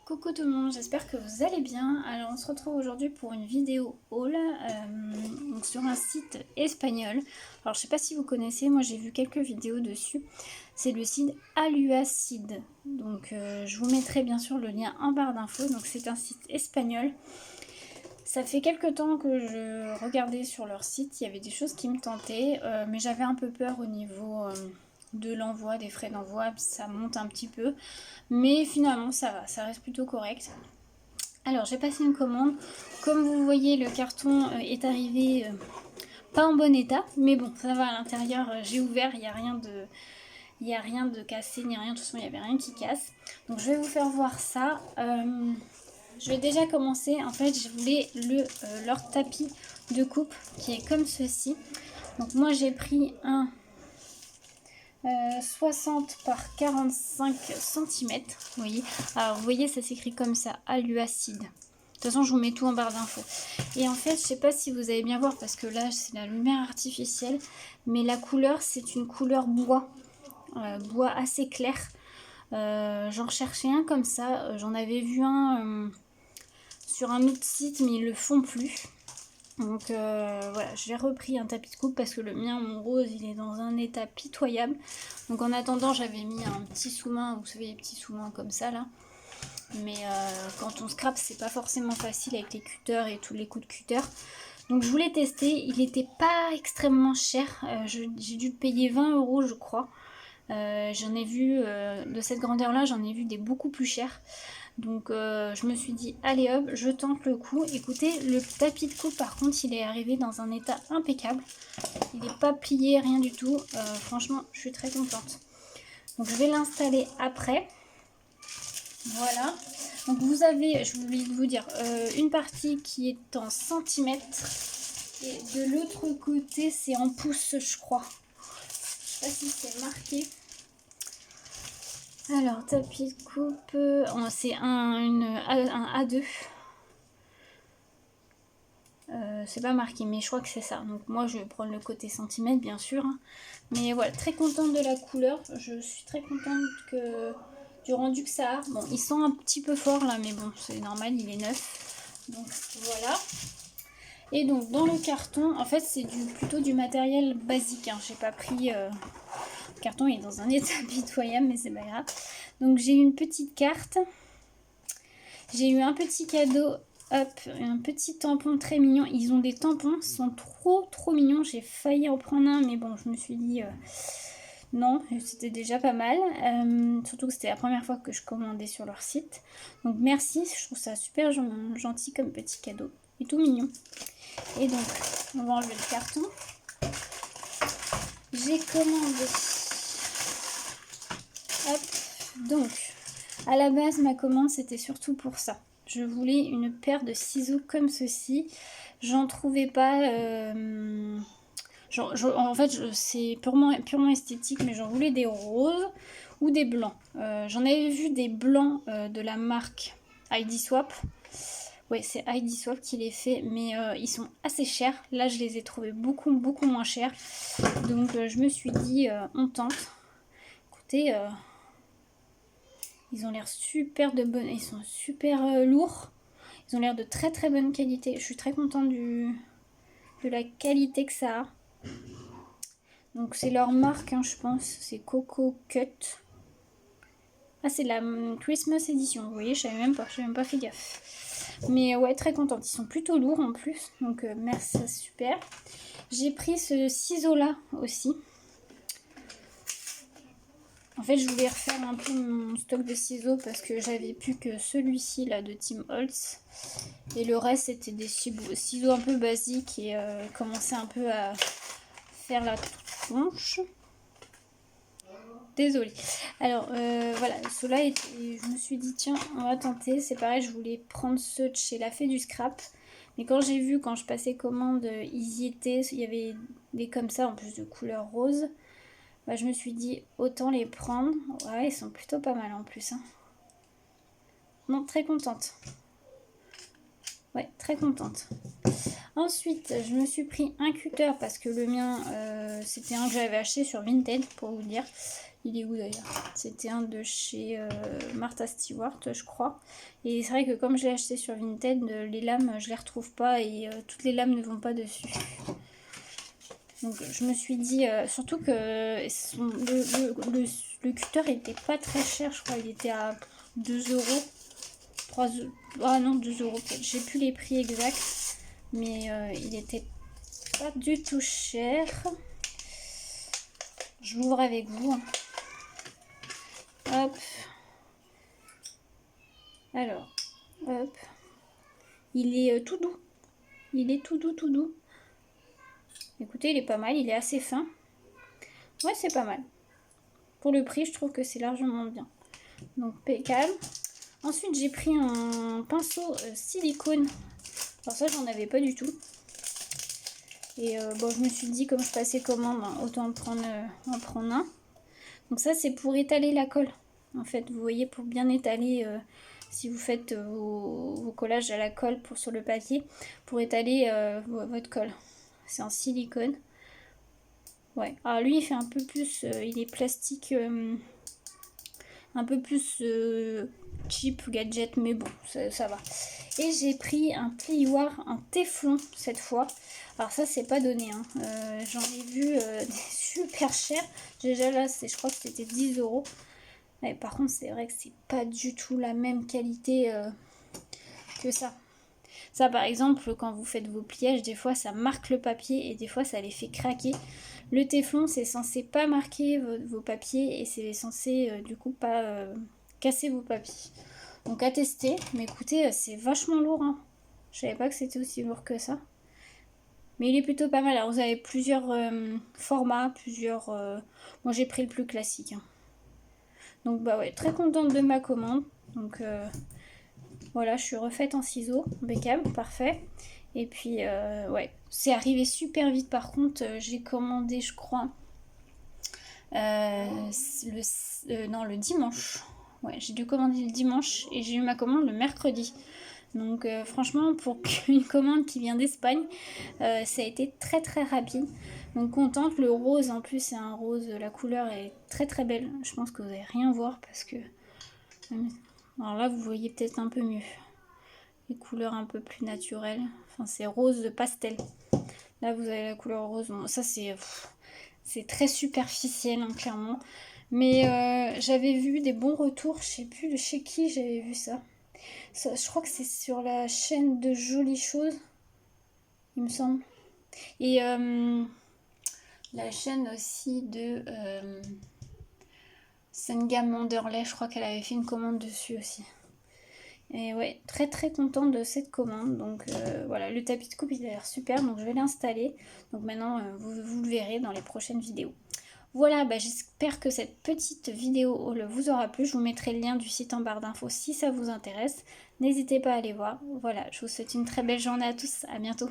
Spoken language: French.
Coucou tout le monde, j'espère que vous allez bien. Alors on se retrouve aujourd'hui pour une vidéo haul donc sur un site espagnol. Alors je sais pas si vous connaissez, moi j'ai vu quelques vidéos dessus. C'est le site Aluacid. Donc je vous mettrai bien sûr le lien en barre d'infos. Donc c'est un site espagnol. Ça fait quelques temps que je regardais sur leur site, il y avait des choses qui me tentaient, mais j'avais un peu peur au niveau de l'envoi, des frais d'envoi, ça monte un petit peu, mais finalement ça va, ça reste plutôt correct. Alors j'ai passé une commande, comme vous voyez le carton est arrivé pas en bon état, mais bon ça va à l'intérieur, j'ai ouvert, il n'y a rien de cassé ni rien, de toute façon il n'y avait rien qui casse. Donc je vais vous faire voir ça. Je vais déjà commencer, en fait je voulais leur tapis de coupe qui est comme ceci. Donc moi j'ai pris un 60 par 45 cm, vous voyez. Alors vous voyez ça s'écrit comme ça, Aluacid. De toute façon je vous mets tout en barre d'infos. Et en fait je sais pas si vous allez bien voir parce que là c'est la lumière artificielle, mais la couleur c'est une couleur bois, bois assez clair. J'en recherchais un comme ça, j'en avais vu un sur un autre site mais ils le font plus. Donc voilà, j'ai repris un tapis de coupe parce que le mien, mon rose, il est dans un état pitoyable. Donc en attendant, j'avais mis un petit sous-main, vous savez les petits sous-mains comme ça là. Mais quand on scrape, c'est pas forcément facile avec les cutters et tous les coups de cutter. Donc je voulais tester, il n'était pas extrêmement cher, j'ai dû le payer 20 € je crois. J'en ai vu, de cette grandeur là, j'en ai vu des beaucoup plus chers. Donc je me suis dit, allez hop, je tente le coup. Écoutez, le tapis de coupe par contre, il est arrivé dans un état impeccable. Il n'est pas plié, rien du tout. Franchement, je suis très contente. Donc je vais l'installer après. Voilà. Donc vous avez, je voulais vous dire, une partie qui est en centimètres. Et de l'autre côté, c'est en pouces, je crois. Je sais pas si c'est marqué. Alors, tapis de coupe, c'est un A2. C'est pas marqué, mais je crois que c'est ça. Donc moi, je vais prendre le côté centimètre, bien sûr. Mais voilà, très contente de la couleur. Je suis très contente du rendu que ça a. Bon, ils sont un petit peu forts là, mais bon, c'est normal, il est neuf. Donc voilà. Et donc dans le carton, en fait, c'est plutôt du matériel basique. Hein. J'ai pas pris... Le carton est dans un état pitoyable, mais c'est pas grave. Donc j'ai une petite carte. J'ai eu un petit cadeau, hop, un petit tampon très mignon. Ils ont des tampons, ils sont trop mignons. J'ai failli en prendre un, mais bon, je me suis dit non, c'était déjà pas mal. Surtout que c'était la première fois que je commandais sur leur site. Donc merci, je trouve ça super gentil comme petit cadeau. Et tout mignon. Et donc, on va enlever le carton. J'ai commandé. Hop, donc, à la base, ma commande, c'était surtout pour ça. Je voulais une paire de ciseaux comme ceci. J'en trouvais pas... en fait, c'est purement esthétique, mais j'en voulais des roses ou des blancs. J'en avais vu des blancs de la marque ID Swap. Oui, c'est ID Swap qui les fait, mais ils sont assez chers. Là, je les ai trouvés beaucoup moins chers. Donc, je me suis dit, on tente. Écoutez... ils ont l'air super de bonne, ils sont super lourds. Ils ont l'air de très bonne qualité. Je suis très contente de la qualité que ça a. Donc c'est leur marque, hein, je pense. C'est Coco Cut. Ah, c'est la Christmas Edition. Vous voyez, je savais même pas fait gaffe. Mais ouais, très contente. Ils sont plutôt lourds en plus. Donc merci, c'est super. J'ai pris ce ciseau là aussi. En fait, je voulais refaire un peu mon stock de ciseaux parce que j'avais plus que celui-ci là de Tim Holtz. Et le reste, c'était des ciseaux un peu basiques et commençaient un peu à faire la tronche. Désolée. Alors, voilà, ceux-là, je me suis dit, tiens, on va tenter. C'est pareil, je voulais prendre ceux de chez La Fée du Scrap. Mais quand j'ai vu, quand je passais commande, ils y étaient. Il y avait des comme ça, en plus de couleur rose. Bah, je me suis dit autant les prendre. Ouais, ils sont plutôt pas mal en plus. Hein. Non, très contente. Ouais, très contente. Ensuite, je me suis pris un cutter parce que le mien, c'était un que j'avais acheté sur Vinted pour vous dire. Il est où d'ailleurs? C'était un de chez Martha Stewart, je crois. Et c'est vrai que comme je l'ai acheté sur Vinted, les lames, je les retrouve pas et toutes les lames ne vont pas dessus. Donc je me suis dit, surtout que le cutter était pas très cher, je crois. Il était à 2 euros. 3, ah non, 2 euros peut-être. J'ai plus les prix exacts. Mais il était pas du tout cher. Je l'ouvre avec vous. Hop. Alors, hop. Il est tout doux. Il est tout doux, tout doux. Écoutez, il est pas mal. Il est assez fin. Ouais, c'est pas mal. Pour le prix, je trouve que c'est largement bien. Donc, impeccable. Ensuite, j'ai pris un pinceau silicone. Alors ça, j'en avais pas du tout. Et bon, je me suis dit, comme je passais commande, autant en prendre un. Donc ça, c'est pour étaler la colle. En fait, vous voyez, pour bien étaler, si vous faites vos collages à la colle sur le papier, pour étaler votre colle. C'est en silicone. Ouais. Alors lui, il fait un peu plus, il est plastique, un peu plus cheap gadget, mais bon, ça va. Et j'ai pris un plioir en téflon cette fois. Alors ça, c'est pas donné, hein. J'en ai vu des super chers. Déjà là, je crois que c'était 10 euros. Mais par contre, c'est vrai que c'est pas du tout la même qualité que ça. Ça, par exemple, quand vous faites vos pliages, des fois, ça marque le papier et des fois, ça les fait craquer. Le téflon, c'est censé pas marquer vos papiers et c'est censé, du coup, pas casser vos papiers. Donc, à tester. Mais écoutez, c'est vachement lourd, hein. Je savais pas que c'était aussi lourd que ça. Mais il est plutôt pas mal. Alors, vous avez plusieurs formats, plusieurs... Moi, j'ai pris le plus classique, hein. Donc, bah ouais, très contente de ma commande. Donc... Voilà, je suis refaite en ciseaux, impeccable, parfait. Et puis, ouais, c'est arrivé super vite. Par contre, j'ai commandé, je crois, le dimanche. Ouais, j'ai dû commander le dimanche et j'ai eu ma commande le mercredi. Donc, franchement, pour une commande qui vient d'Espagne, ça a été très très rapide. Donc, contente. Le rose, en plus, c'est un rose, la couleur est très très belle. Je pense que vous n'allez rien voir parce que... Alors là, vous voyez peut-être un peu mieux. Les couleurs un peu plus naturelles. Enfin, c'est rose pastel. Là, vous avez la couleur rose. Bon, ça, c'est très superficiel, hein, clairement. Mais j'avais vu des bons retours. Je sais plus chez qui j'avais vu ça. Je crois que c'est sur la chaîne de Jolies Choses, il me semble. Et la chaîne aussi de Senga Manderley. Je crois qu'elle avait fait une commande dessus aussi. Et ouais, très très contente de cette commande. Donc voilà, le tapis de coupe il a l'air super, donc je vais l'installer. Donc maintenant vous le verrez dans les prochaines vidéos. Voilà, bah, j'espère que cette petite vidéo vous aura plu. Je vous mettrai le lien du site en barre d'infos si ça vous intéresse. N'hésitez pas à aller voir. Voilà, je vous souhaite une très belle journée à tous. À bientôt.